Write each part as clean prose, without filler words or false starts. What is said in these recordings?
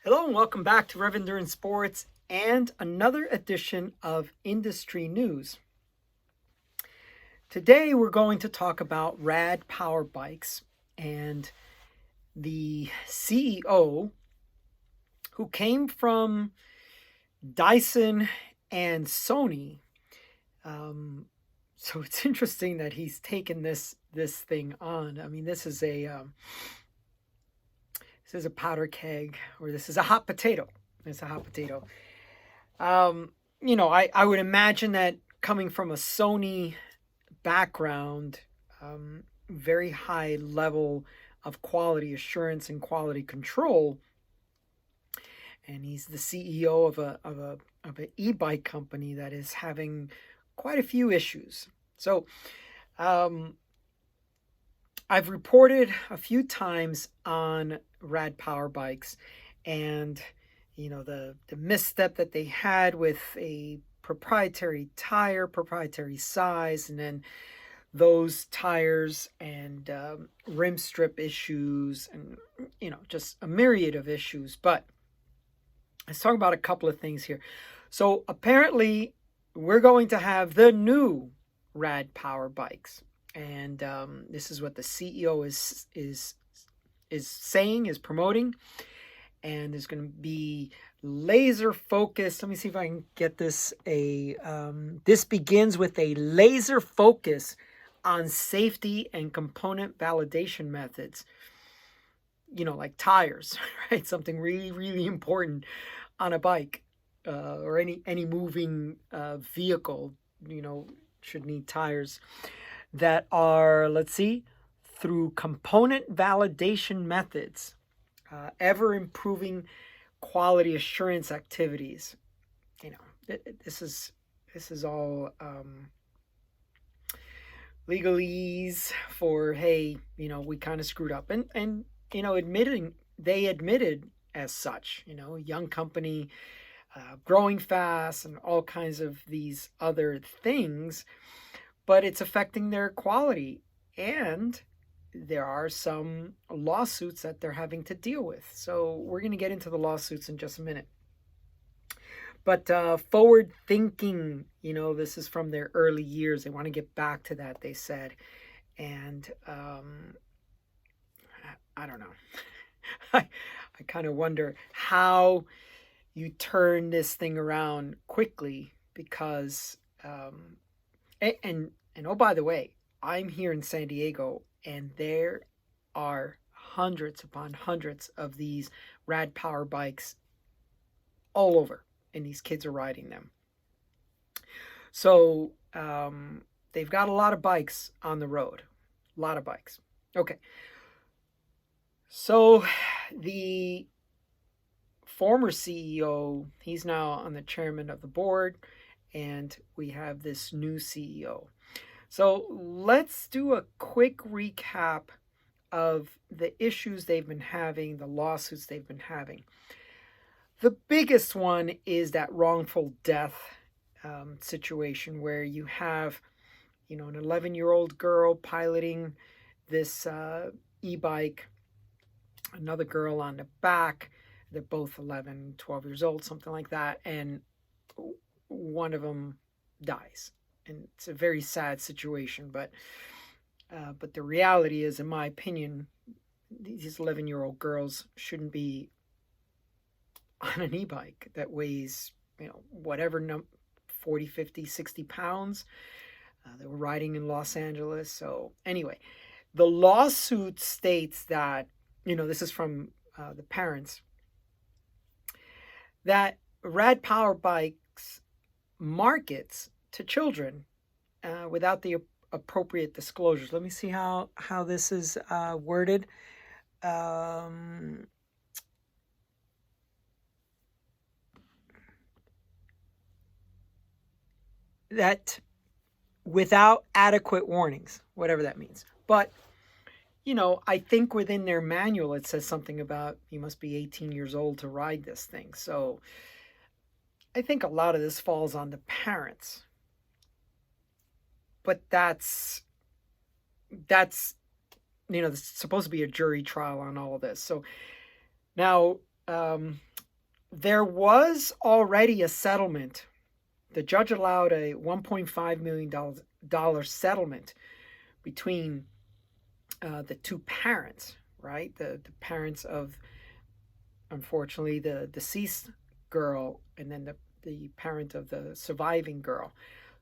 Hello and welcome back to Rev Endurance Sports and another edition of Industry News. Today we're going to talk about Rad Power Bikes and the CEO who came from Dyson and Sony. So it's interesting that he's taken this thing on. I mean, this is a powder keg, or this is a hot potato. It's a hot potato. I would imagine that coming from a Sony background, very high level of quality assurance and quality control, and he's the CEO of an e-bike company that is having quite a few issues. So, I've reported a few times on Rad Power Bikes and the misstep that they had with a proprietary tire, proprietary size, and then those tires and rim strip issues, and just a myriad of issues. But let's talk about a couple of things here. So apparently we're going to have the new Rad Power Bikes, and this is what the CEO is saying, is promoting. And there's going to be laser focused. Let me see if I can get this. This begins with a laser focus on safety and component validation methods. Like tires, right? Something really, really important on a bike or any moving vehicle. Should need tires that are, let's see, through component validation methods. Ever improving quality assurance activities. This is all legalese for, hey, we kind of screwed up, and they admitted as such. Young company, growing fast, and all kinds of these other things, but it's affecting their quality, and there are some lawsuits that they're having to deal with. So we're going to get into the lawsuits in just a minute. But forward thinking, this is from their early years. They want to get back to that, they said. And I don't know. I kind of wonder how you turn this thing around quickly, because and oh, by the way, I'm here in San Diego, and there are hundreds upon hundreds of these Rad Power Bikes all over, and these kids are riding them. So they've got a lot of bikes on the road, a lot of bikes. Okay, so the former CEO, he's now on the chairman of the board, and we have this new CEO. So let's do a quick recap of the issues they've been having, the lawsuits they've been having. The biggest one is that wrongful death situation where you have, an 11-year-old girl piloting this e-bike, another girl on the back. They're both 11, 12 years old, something like that, and one of them dies. And it's a very sad situation, but the reality is, in my opinion, these 11-year-old girls shouldn't be on an e-bike that weighs, whatever, 40, 50, 60 pounds. They were riding in Los Angeles. So anyway, the lawsuit states that, this is from the parents, that Rad Power Bikes markets to children without the appropriate disclosures. Let me see how this is worded. That without adequate warnings, whatever that means. But I think within their manual it says something about you must be 18 years old to ride this thing. So I think a lot of this falls on the parents. But that's there's supposed to be a jury trial on all of this. So now There was already a settlement. The judge allowed a $1.5 million settlement between the two parents, right? The parents of, unfortunately, the deceased girl, and then the parent of the surviving girl.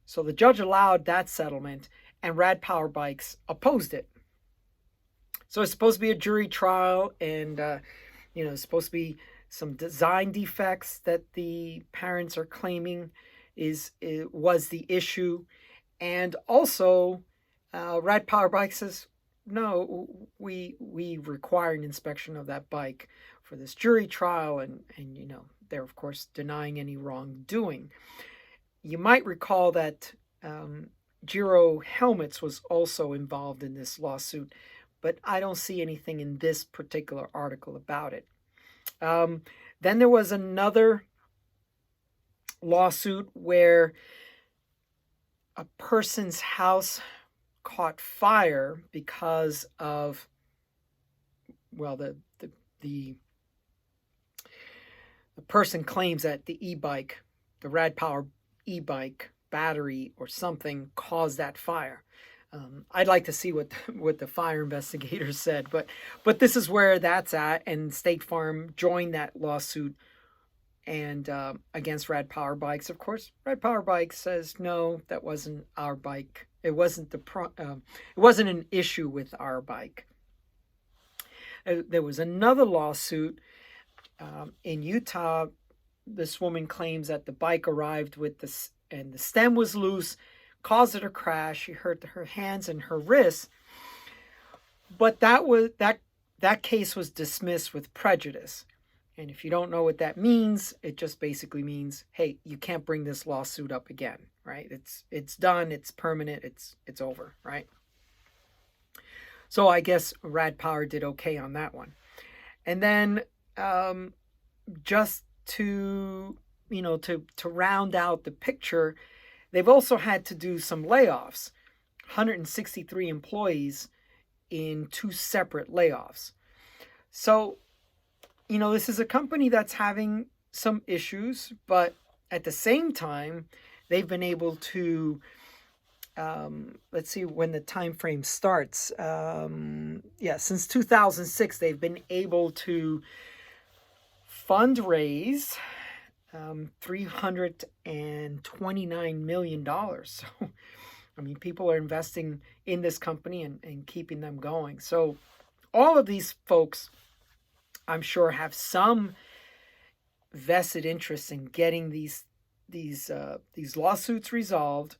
So the judge allowed that settlement, and Rad Power Bikes opposed it. So it's supposed to be a jury trial, and it's supposed to be some design defects that the parents are claiming was the issue, and also Rad Power Bike says no, we require an inspection of that bike for this jury trial, and they're of course denying any wrongdoing. You might recall that Giro Helmets was also involved in this lawsuit, but I don't see anything in this particular article about it. Then there was another lawsuit where a person's house caught fire because of, well, the person claims that the e-bike, the Rad Power e-bike battery or something caused that fire. I'd like to see what the fire investigators said, but this is where that's at, and State Farm joined that lawsuit and against Rad Power Bikes. Of course, Rad Power Bikes says no, that wasn't our bike. It wasn't it wasn't an issue with our bike. There was another lawsuit in Utah. This woman claims that the bike arrived with this, and the stem was loose, caused her to crash. She hurt her hands and her wrists. But that case was dismissed with prejudice. And if you don't know what that means, it just basically means, hey, you can't bring this lawsuit up again, right? It's done, it's permanent, it's over, right? So I guess Rad Power did okay on that one. And then just to round out the picture, they've also had to do some layoffs. 163 employees in 2 separate layoffs. So, this is a company that's having some issues, but at the same time, they've been able to, let's see when the time frame starts. Since 2006, they've been able to fundraise $329 million. So, people are investing in this company and keeping them going. So all of these folks, I'm sure, have some vested interest in getting these lawsuits resolved,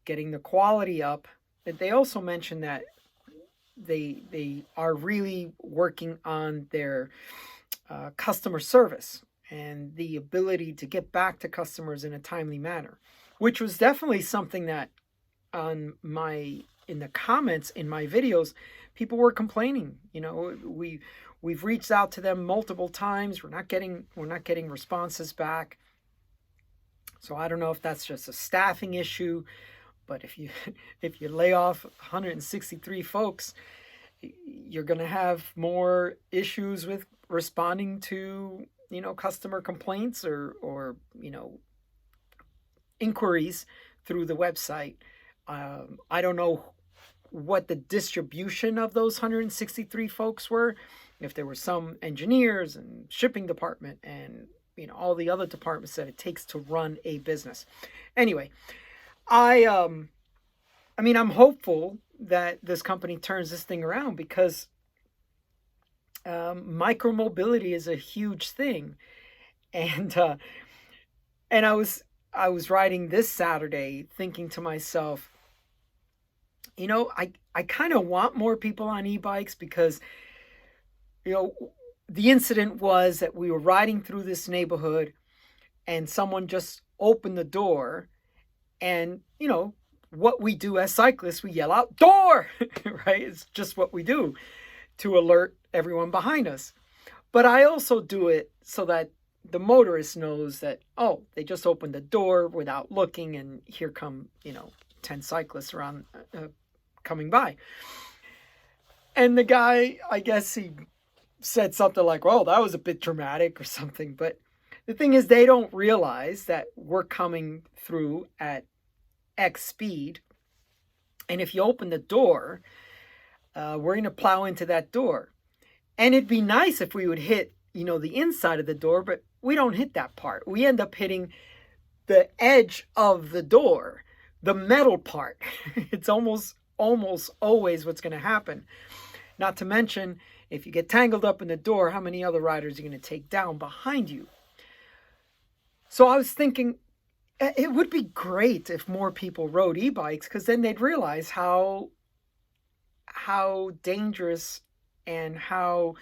getting the quality up. They also mentioned that they are really working on their customer service and the ability to get back to customers in a timely manner, which was definitely something that in the comments in my videos, people were complaining. We've reached out to them multiple times. We're not getting responses back. So I don't know if that's just a staffing issue, but if you lay off 163 folks, you're going to have more issues with responding to customer complaints or inquiries through the website. I don't know what the distribution of those 163 folks were, if there were some engineers and shipping department and all the other departments that it takes to run a business. Anyway, I'm hopeful that this company turns this thing around, because micromobility is a huge thing, and I was riding this Saturday thinking to myself, I kind of want more people on e-bikes, because the incident was that we were riding through this neighborhood and someone just opened the door, and what we do as cyclists, we yell out "door," right? It's just what we do to alert everyone behind us. But I also do it so that the motorist knows that, oh, they just opened the door without looking, and here come 10 cyclists around coming by. And the guy, I guess he said something like, well, that was a bit dramatic or something. But The thing is, they don't realize that we're coming through at X speed. And if you open the door, we're going to plow into that door. And it'd be nice if we would hit, the inside of the door, but we don't hit that part. We end up hitting the edge of the door, the metal part. It's almost always what's going to happen. Not to mention, if you get tangled up in the door, how many other riders are you going to take down behind you? So I was thinking, it would be great if more people rode e-bikes, because then they'd realize how dangerous and how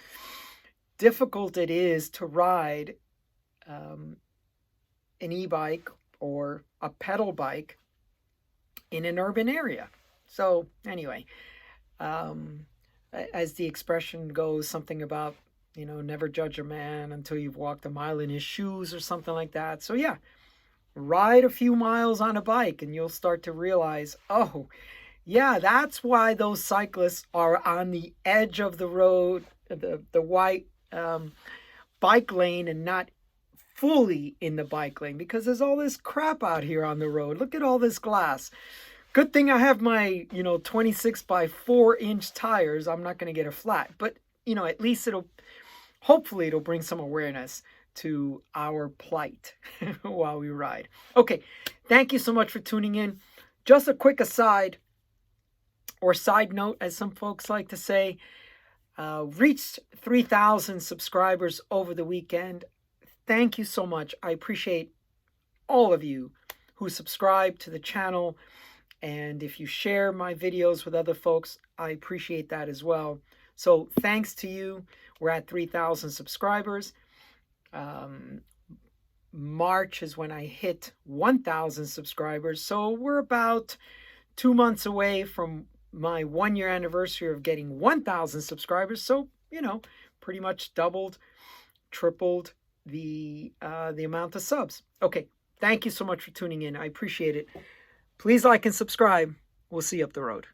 difficult it is to ride an e-bike or a pedal bike in an urban area. So anyway, as the expression goes, something about, never judge a man until you've walked a mile in his shoes or something like that. So yeah, ride a few miles on a bike and you'll start to realize, oh, yeah, that's why those cyclists are on the edge of the road, the white bike lane, and not fully in the bike lane, because there's all this crap out here on the road. Look at all this glass. Good thing I have my 26 by 4-inch tires. I'm not going to get a flat, but at least hopefully it'll bring some awareness to our plight while we ride. Okay, thank you so much for tuning in. Just a quick aside, or side note, as some folks like to say, reached 3,000 subscribers over the weekend. Thank you so much. I appreciate all of you who subscribe to the channel. And if you share my videos with other folks, I appreciate that as well. So thanks to you. We're at 3,000 subscribers. March is when I hit 1,000 subscribers. So we're about 2 months away from my 1-year anniversary of getting 1,000 subscribers. So, pretty much doubled, tripled the amount of subs. Okay, thank you so much for tuning in. I appreciate it. Please like and subscribe. We'll see you up the road.